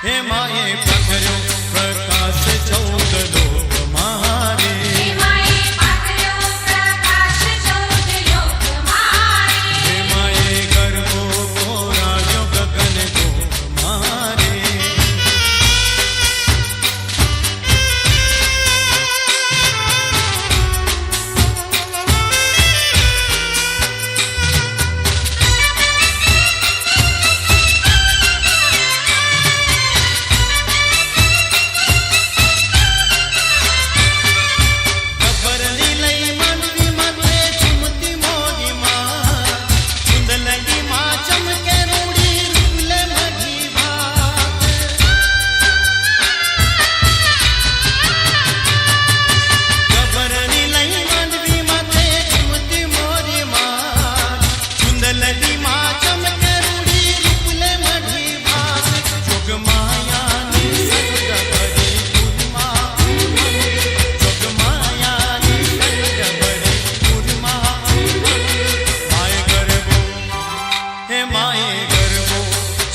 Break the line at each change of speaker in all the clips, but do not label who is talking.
हे माए पकड़ो प्रकाश चौद लोक मारे
हे माए पकड़ो प्रकाश चौद लोक मारे
हे माए गर्भो कोरायो गगन गोक मारे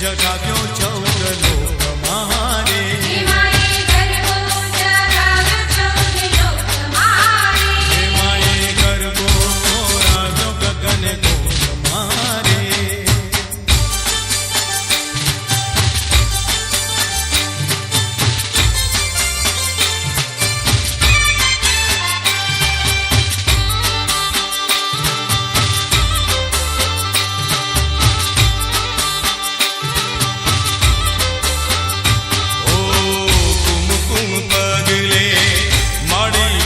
जगाव्यो चौद लोक मारे
हे माए गर्भो जगाव्यो चौद लोक मारे
हे माए गर्भो कोरायो गगन गोक मारे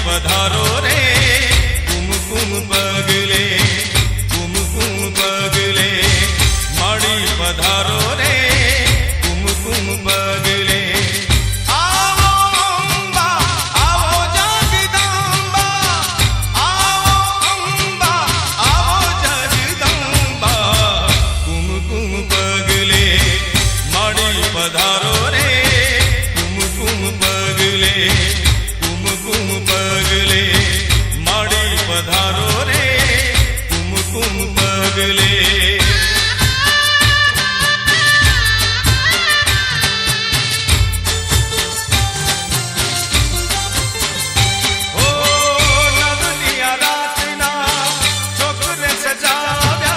पधारो रे कुमकुम पगले माड़ी पधारो रे कुमकुम पगले आओ अम्बा आओ जगदम्बा आओ अम्बा आओ जगदम्बा कुमकुम पगले माड़ी पधारो रे कुमकुम पगले माड़ी पधारो रे कुमकुम पगले ओ नवलिया रातना छोकरे सजाव्या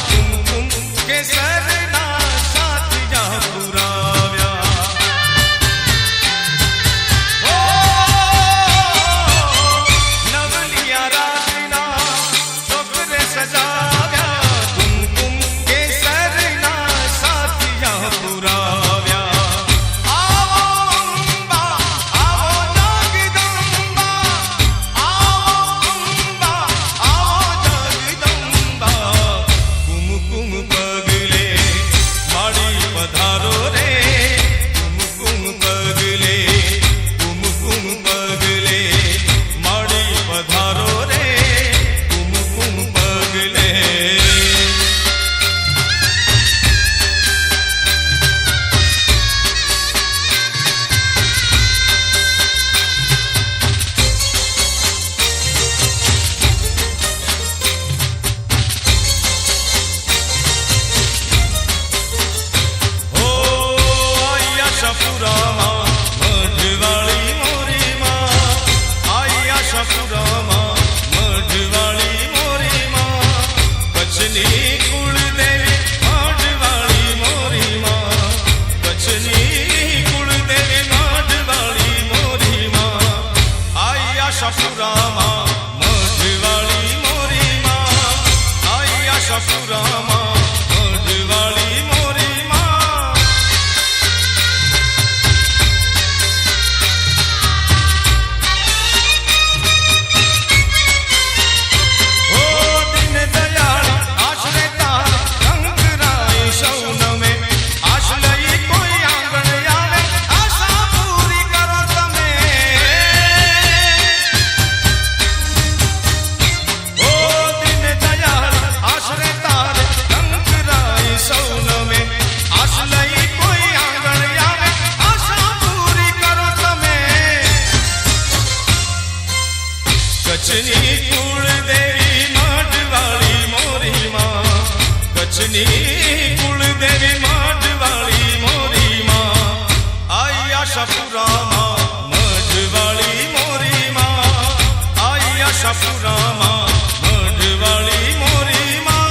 कुमकुम केसरना साथिया पुराव्या सजाव्या कुमकुम केसरना साथिया पुराव्या आओ अम्बा आओ जगदम्बा आओ अम्बा आओ जगदम्बा कुमकुम पगले माड़ी पधारो रे कुमकुम पगले माड़ी पधारो रे આશાપુરામાં મઢવાળી મોરી માં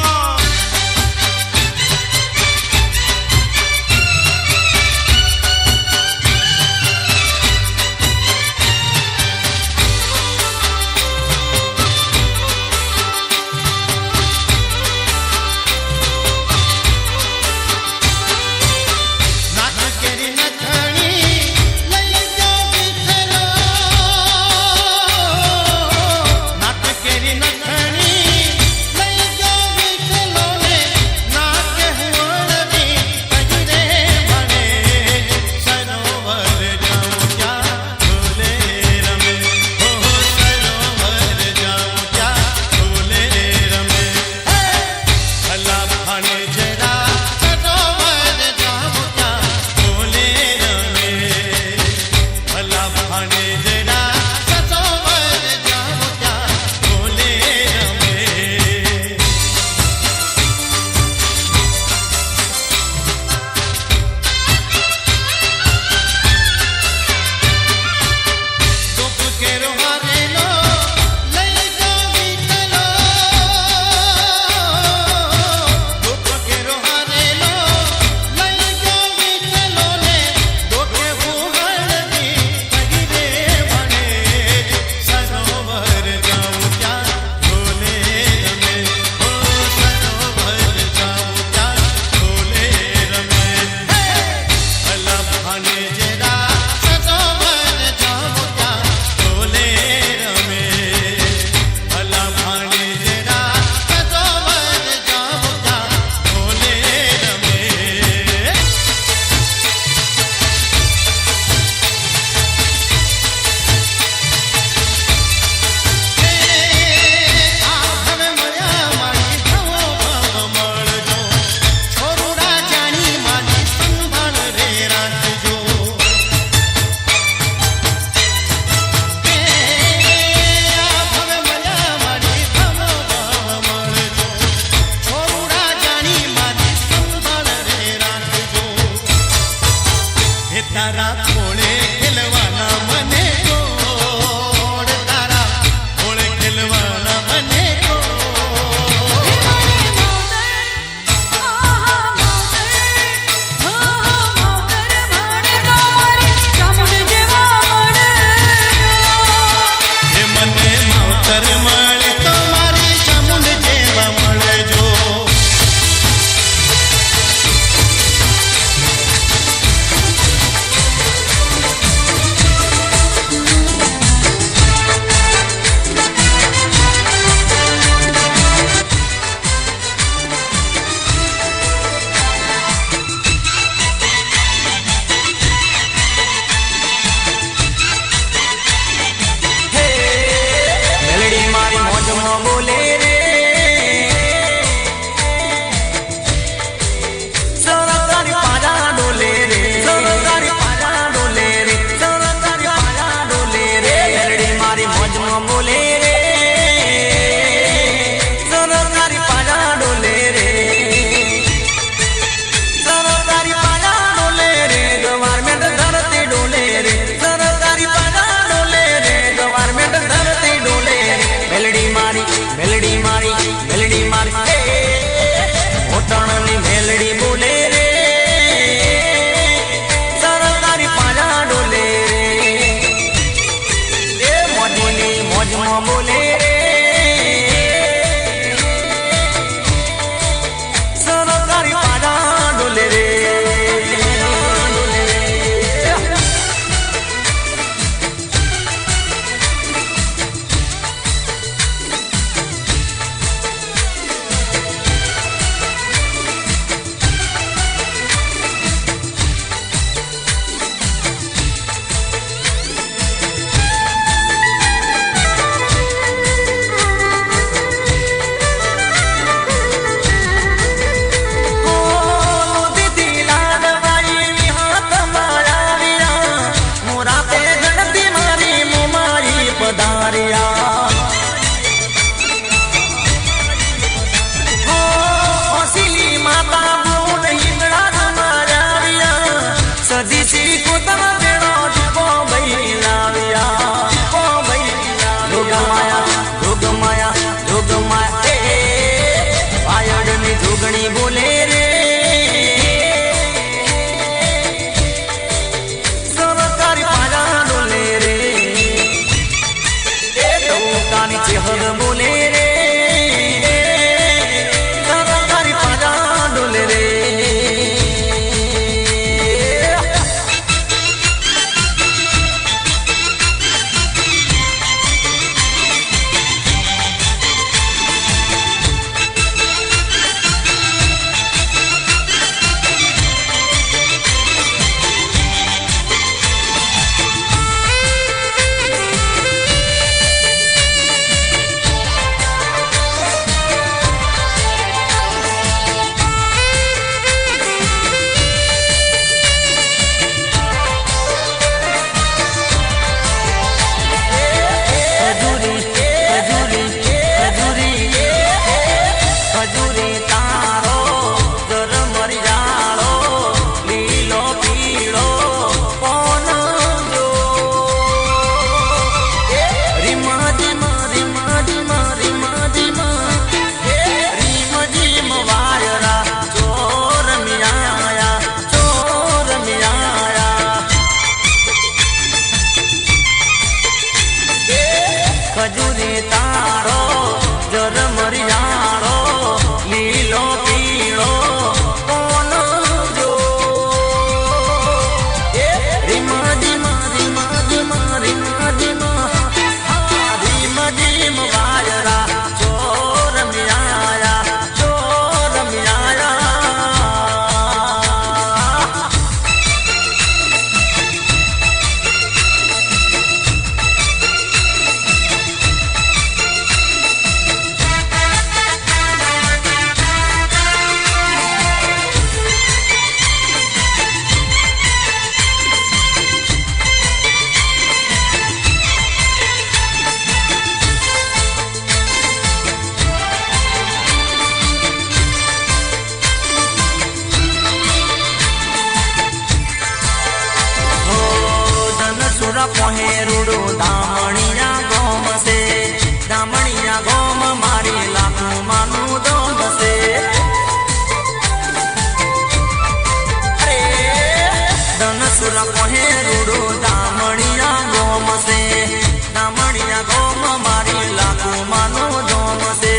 સુરા પહેરુડું દામણિયા ગોમ છે દામણિયા ગોમ મારી લાખો માનું દોમ છે સુરા પહેરુડું દામણિયા ગોમ છે દામણિયા ગોમ મારી લાખો માનું દોમ છે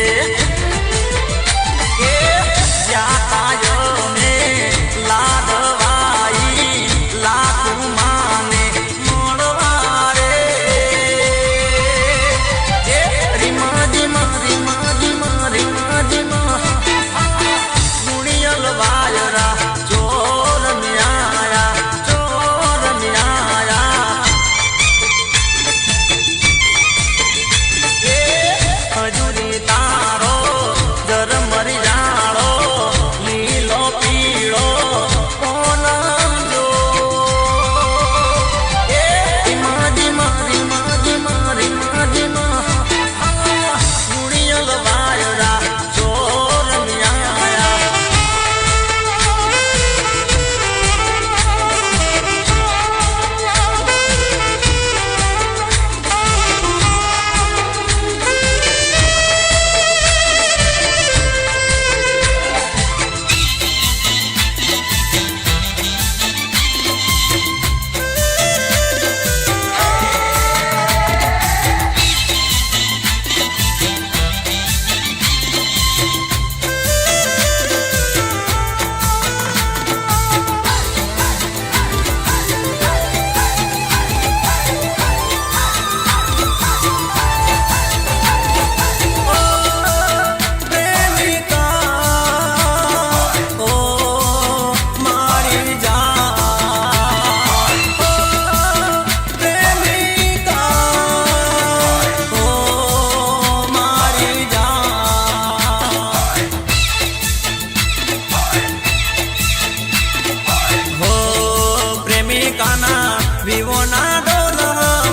વિવોના ડોલ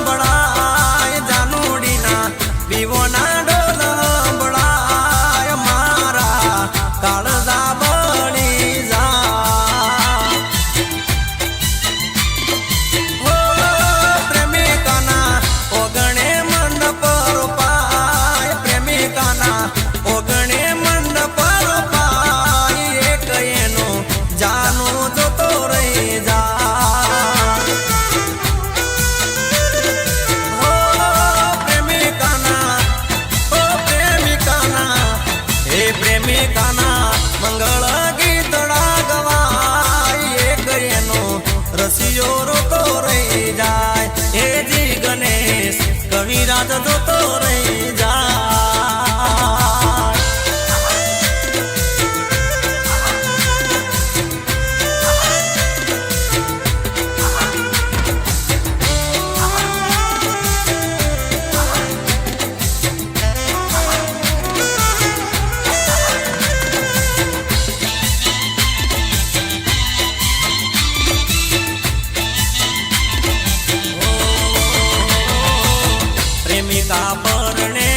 બળાય જાનુડીના વિવોના ડોલ બળાય મારા કાળજા બળી જા હો પ્રેમિકાના ઓગણે મંડપ રોપાય પ્રેમિકાના ઓગણે મંડપ રોપાય એક એનો જાનું જોતો રહી જા પ્રેમિકાના મંગળ ગીતડા ગવાય એક એનો રસિયો રોતો રહી જાય હે જી ગણેશ કવિરાજ જોતો રહી જાય પ્રેમિકા પરણે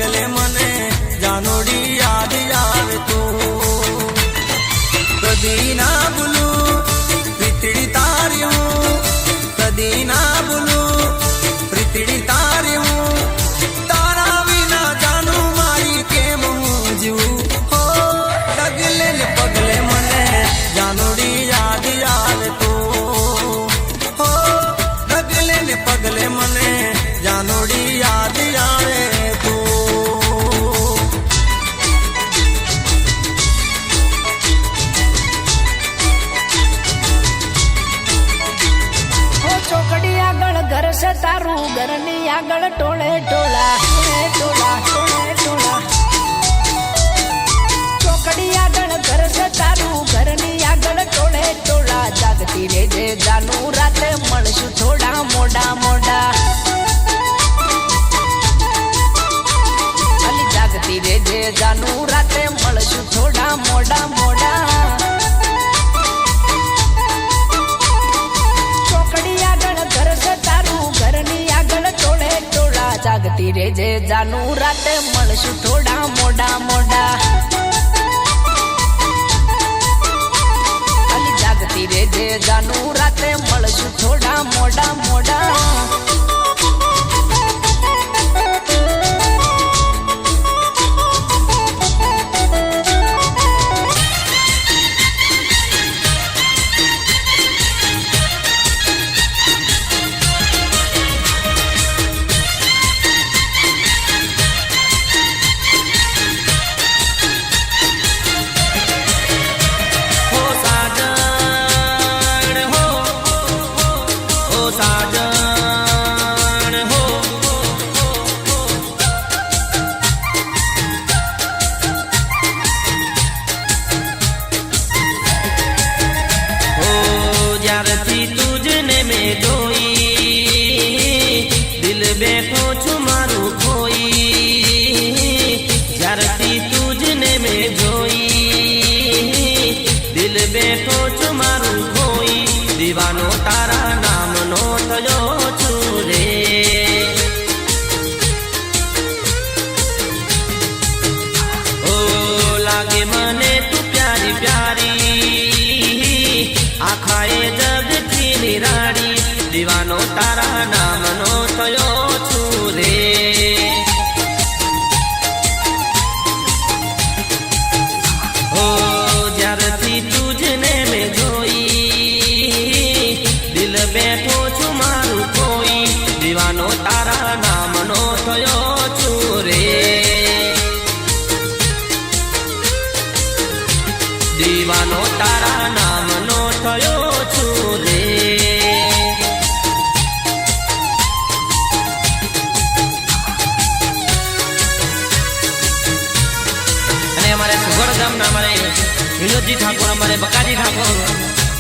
પગલે મને જાનોડી યાદ આવે તું કદી ના ભૂલું પ્રીતડી તારી હું કદી ના ભૂલું પ્રીતડી તારી હું તારા વિના જાનું મારી કેમ હું જીવું હો ડગલે ને પગલે મને જાનોડી યાદ આવે તું હો ડગલે ને પગલે મને જાનોડી યાદ આવે તું
ચોકડી આગળ ઘર છે તારું ઘરની આગળ ટોળે ટોળા ટોળા ટોળે ટોળા ચોકડી આગળ ઘર છે તારું ઘરની આગળ ટોળે ટોળા જાગતી રેજે જાનું રાતે મળશું થોડા મોડા મોડા અલી જાગતી રેજે જાનું રાતે મળશું થોડા મોડા મોડા જાગતી રેજે જાનું રાતે મળશું થોડા મોડા મોડા અલી જાગતી રેજે જાનું રાતે મળશું થોડા મોડા મોડા
બેઠો છું મારું કોઈ જ્યારથી તુજને મેં જોઈ દિલ બેઠો છું મારું કોઈ દીવાનો તારા નામનો થયો છું રે ઓ લાગે મને તું પ્યારી પ્યારી આખાએ જગથી નિરાડી દીવાનો તારા નામનો થયો બેઠો છું મારું કોઈ દીવાનો તારા નામનો થયો છું રે દીવાનો તારા નામનો થયો છું રે અને અમારે સુગડ ગામના અમારે વિનોદજી ઠાકોર અમારે બકાજી ઠાકોર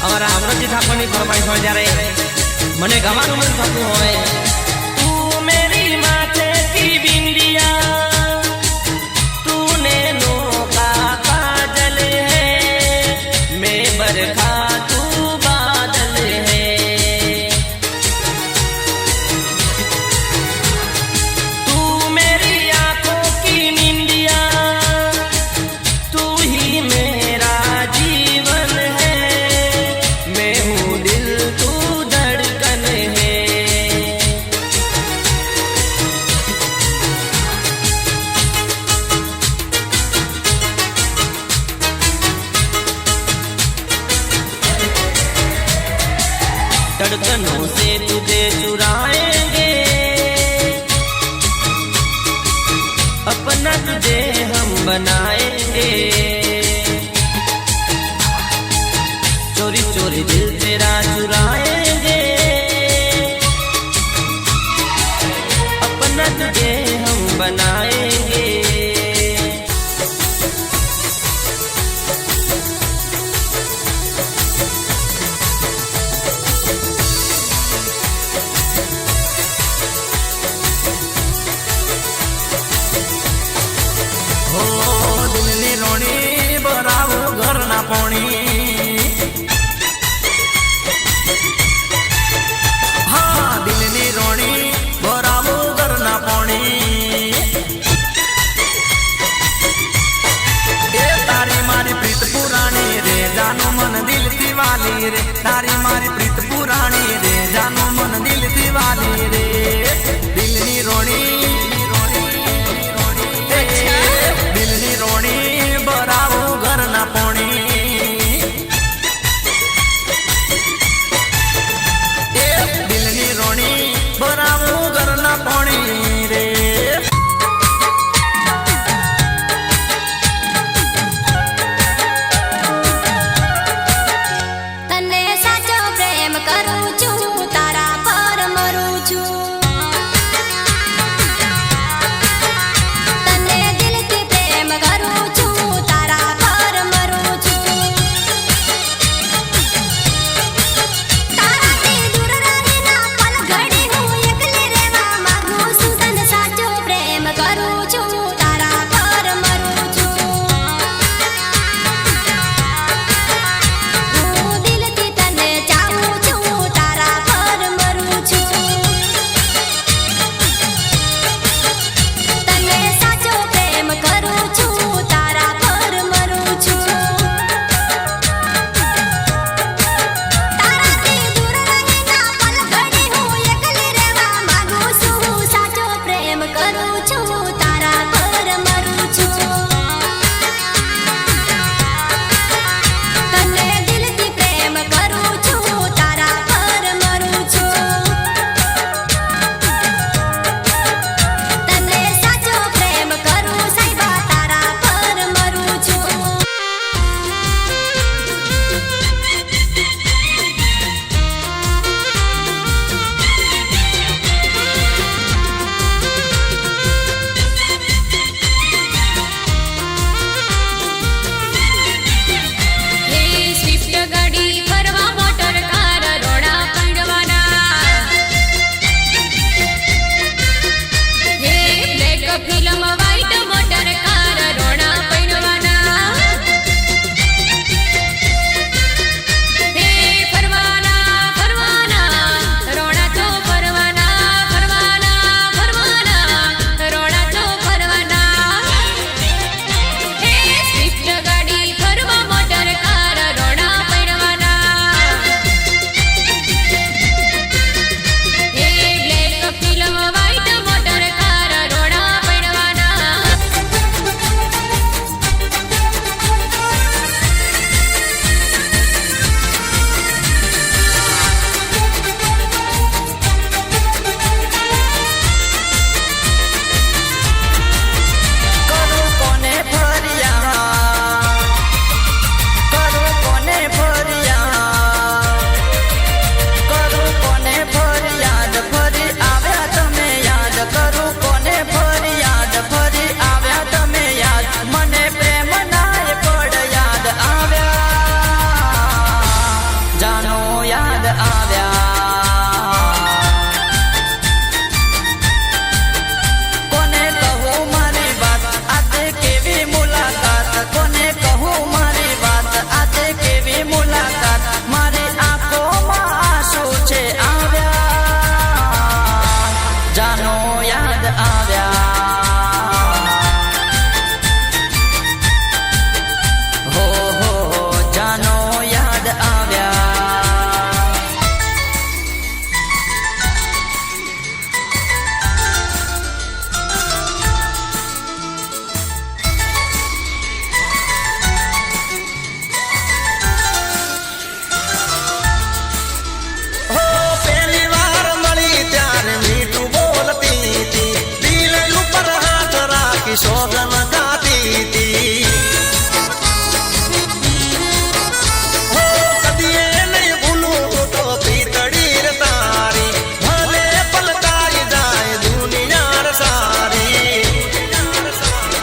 અમારા અમરજી ઠાકોરની ફરમાઈશ હોય જ્યારે મને ગાવાનું મન થતું હોય તું મેરી માથે કી બિંદિયા તૂને નો કાજલ હે મેં બરખા તું બાદલ હે તું મેરી આંખોं की निंदिया तू ही मेरा जीवन धड़कनों से तुझे चुराएंगे अपना तुझे हम बनाएंगे चोरी चोरी दिल तेरा चुराएंगे अपना तुझे हम बनाएंगे
વાલી રે તારી મારી પ્રીત પુરાણી રે જાનું મન દિલથી વાલી રે દિલની રોણી દિલની રોણી બરાવું ઘરના પોણી દિલની રોણી બરાવું ઘરના પોણી રે
તને સાચો પ્રેમ કરું છું તારા પર મરું છું તને દિલથી પ્રેમ કરું છું તારા પર મરું છું તારાથી દૂર રહીના પલ ઘડી હું એકલી રહેવા માંગુ છું તને સાચો પ્રેમ કરું છું તારા પર મરું છું હું દિલથી તને ચાહું છું તારા પર મરું છું તને સાચો પ્રેમ કરું છું તારા પર મરું છું તારાથી દૂર રહીના પલ ઘડી હું એકલી રહેવા માંગુ છું સાચો પ્રેમ કરું છું તારા પર મરું છું તને દિલથી પ્રેમ કરું છું તારા પર મરું છું તને સાચો પ્રેમ કરું સાહેબા તારા પર મરું છું હે સ્વિફ્ટ ગાડી ફરવા મોટર કાર રોડા પંડવાના હે black film white motor car રોડા પંડવાના હે ફરવાના ફરવાના રોડા તો ફરવાના ફરવાના ફરવાના રોડા તો ફરવાના હે સ્વિફ્ટ ગાડી ફરવા મોટર કાર રોડા પડવાના હે black film white motor car રોડા પડવાના
કરું કોને ફરિયા કરું કોને ફરિયા કરું કોને ફરિયાદ ફરી આવ્યા તમે યાદ કરું કોને ફરિયાદ ફરી આવ્યા તમે યાદ મને પ્રેમ નાય પડ યાદ આવ્યા જાનો યાદ આવ્યા કોને કહું મારી વાત આજે કેવી મુલાકાત કોને કહું મારી વાત આજે કેવી મુલાકાત મારી આંખોમાં આંસુ છે આવ્યા જાનો યાદ આવ્યા હો જાનો યાદ આવ્યા હો પહેલી વાર મળી ત્યારે મીઠું બોલતી હતી દિલ ઉપર હાથ રાખી સોગન ગાતી હતી હો કદીએ નહીં ભૂલું તો પીતળી રે તારી ભલે પલટાઈ જાય દુનિયા સારી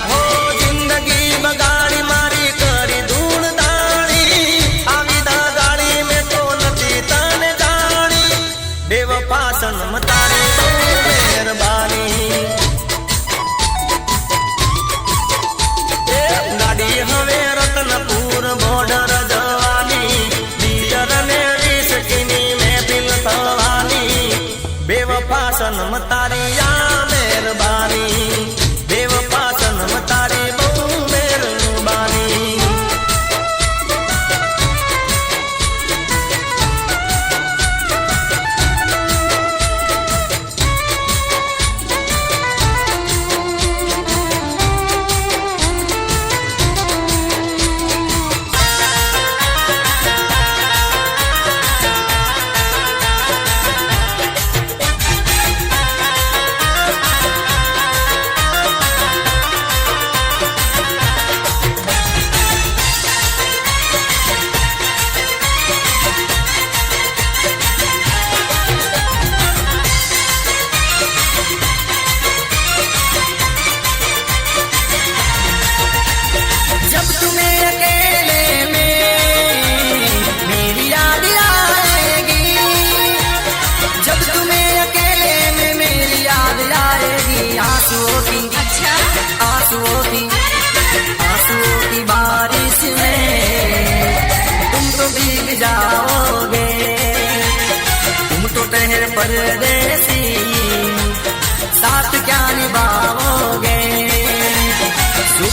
હો જિંદગી બગાડી મારી કરી ધૂળ દાણી આવી દાગાડી મેં તો નથી તને જાણી બેવફા સનમ તારી બહુ મહેરબાની ગાડી હવે રતનપુર બોર્ડર જવાની બીજર ને 20 કિમી મહેફિલ થવાની બેવફા સનમ તારી આ મહેરબાની બેવફા સનમ તારી બહુ મહેરબાની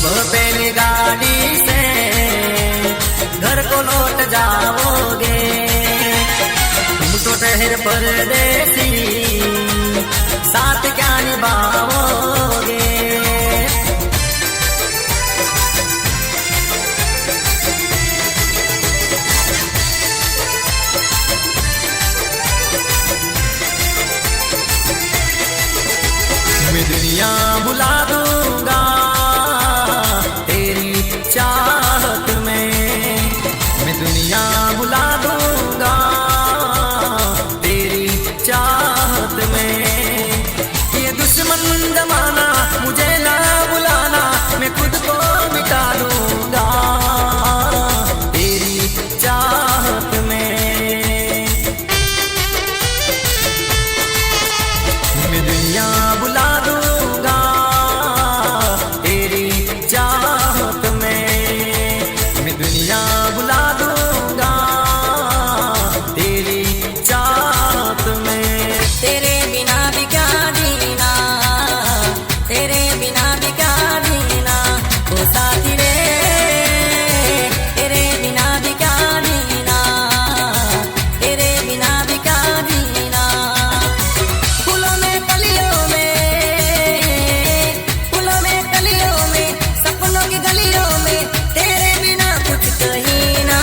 पहली गाड़ी से घर को लौट जाओगे, तुम तो ठहर परदेसी, साथ क्या निभाओगे। मैं दुनिया बुला दूंगा तेरी चाहत में, मैं दुनिया बुला दूंगा तेरी चाहत में। ये दुश्मन जमाना मुझे ना बुलाना, मैं खुद को मिटा दूंगा तेरी चाहत में। मैं दुनिया बुला दूंगा तेरी चाहत में, मैं दुनिया बुला दूंगा तेरी चाहत में।
तेरे बिना भी क्या जीना, तेरे बिना भी क्या जीना, ओ साथी रे तेरे बिना भी क्या जीना, तेरे बिना भी क्या जीना। फूलों में कलियों में, फूलों में कलियों में, सपनों की गलियों में, तेरे बिना कुछ कहीं ना,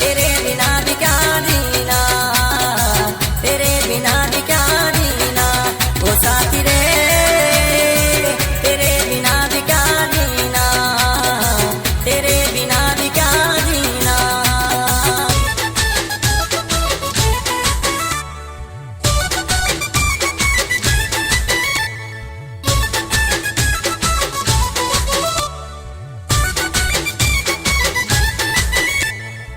तेरे बिना भी क्या जीना, तेरे बिना भी क्या जीना, ओ साथी रे तेरे बिना भी क्या जीना, तेरे बिना भी क्या जीना।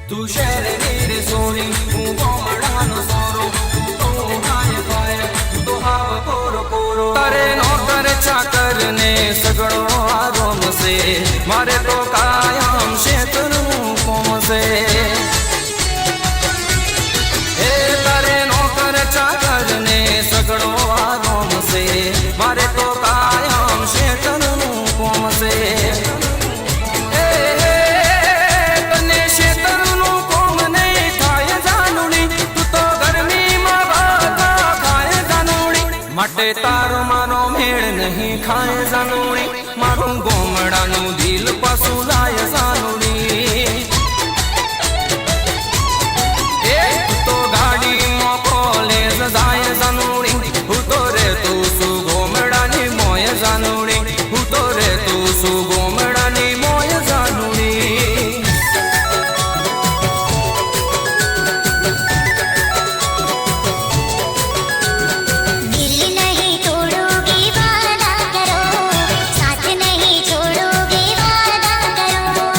તું શહેરની રે સોની, હું ગોમડાનો સોરો, તું તો હાય હાય, તું તો હાવ કોરો કોરો. તારે નોકર ચાકર ને સગડો આરોમ છે, મારે તો કાયમ શેતરનું કોમ છે. એ તારે નોકર ચાકર ને સગડો આરોમ છે, મારે તો કાયમ શેતરનું કોમ છે. માટે તારો મારો મેળ નહીં ખાય જાનુડી, મારું ગોમડાનું દિલ પાછું લાય જાનુડી. એ તો ગાડીમાં કોલેજ જાય જાનુડી, હું તો રે તું શું ગોમડાની મોય જાનુડી, હું તો રે તું શું ગોમડાની મોય જાનુડી.
दिल नहीं तोड़ोगे वादा करो, साथ नहीं छोड़ोगे वादा करो।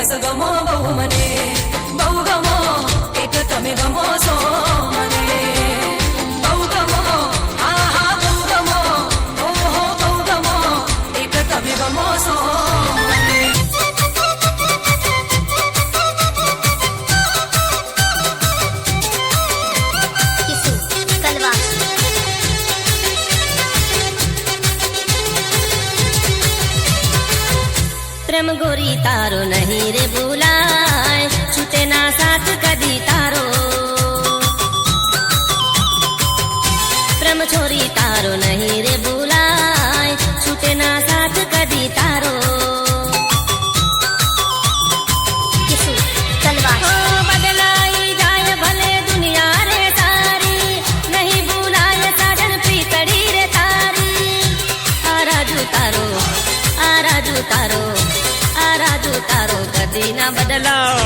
બસ ગમો બહુ મને બહુ ગમો એક તમે ગમો છો મને બહુ ગમો હા હા બહુ ગમો ઓહો બહુ ગમો એક તમે ગમો છો મને
प्रेम गोरी तारो नहीं रे बुलाए छूटे ना साथ कदी तारो प्रेम छोरी तारो नहीं रे बुलाए छूटे ना साथ कदी तारो बदलाई जाए भले दुनिया रे सारी नहीं बुलाए साजन पीतड़ी रे तारी आराजू तारो आराजू तारो आराजू तारो कदी ना बदलाओ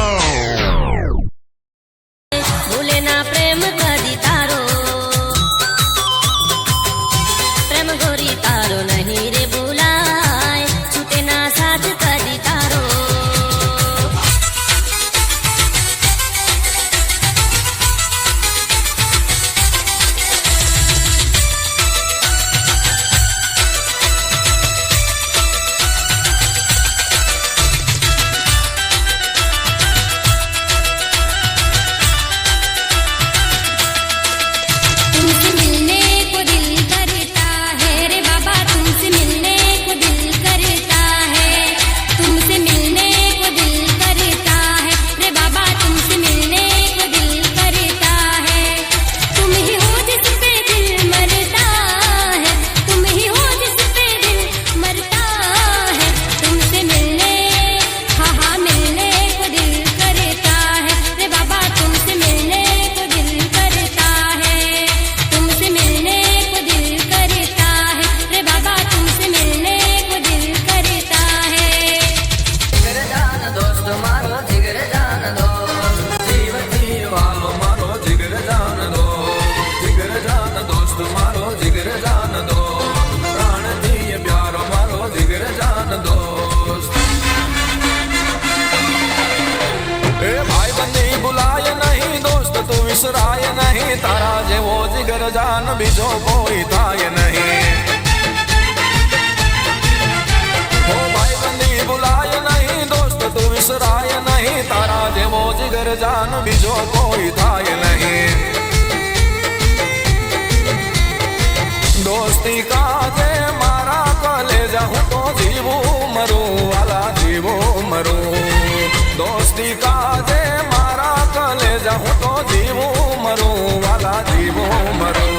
भूले ना प्रेम कदी तारो प्रेम गोरी तारो नहीं रे बुलाए छूटे ना साथ कदी तारो
तुमसे मिलने को दिल करता है रे बाबा तुमसे मिलने को दिल करता है तुमसे मिलने को दिल करता है रे बाबा तुमसे मिलने को दिल करता है तुम ही हो जिस पे दिल मरता है तुम ही हो जिस पे दिल मरता है तुमसे मिलने हाँ हाँ मिलने को दिल करता है रे बाबा तुमसे मिलने को दिल करता है तुमसे मिलने को दिल करता है रे बाबा तुमसे मिलने को दिल करता है
जिगर जान दोस्त मारो जिगर जान दोस्त
જીવ જીવાલો મારો જીગર જાન દો જીગર જાન દોસ્ત મારો જીગર જાન દો પ્રાણ થી પ્યારો મારો જીગર જાન દોસ્ત એ ભાઈ બંધી ભૂલાય નહીં દોસ્ત તું વિસરાય નહીં તારા જેવો જીગર જાન બીજો કોઈ થાય નહીં ઓ ભાઈ બંધી ભૂલાય નહીં દોસ્ત તું વિસરાય નહીં તારા જેવો જીગર જાન બીજો કોઈ થાય નહીં દોસ્તી કાજે મારા કલેજા હું તો જીવું મરું વાલા જીવું મરું દોસ્તી કાજે મારા કલેજા હું તો જીવું મરું વાલા જીવું મરું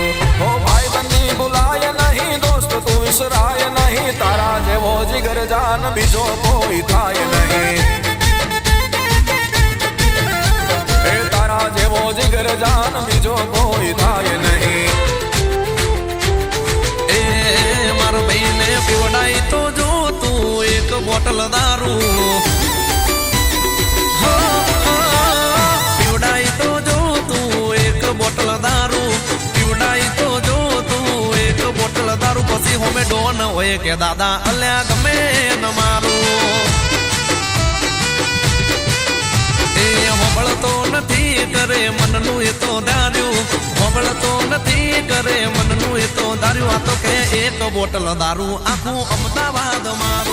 ઓ ભાઈ બંદી ભૂલાય નહીં દોસ્ત તું વિસરાય નહીં તારા જેવો જીગર જાન બીજો કોઈ થાય નહીં એ તારા જેવો જીગર જાન બીજો કોઈ થાય નહીં
એ મારો ભાઈને પીવડાઈ તો જો તું એક બોટલ દારૂ પીવડાઈ તો જો તું એક બોટલ દારૂ પીવડાઈ તો જો તું એક બોટલ દારૂ પછી હોમે ડોન હોય કે દાદા અલ્યા ગમે ન મારું એ હોબળતો નથી કરે મનનું એ તો ધાર્યું હોબળતો નથી કરે મનનું એ તો ધાર્યું આ તો કે એક બોટલ દારૂ આખું અમદાવાદ મારું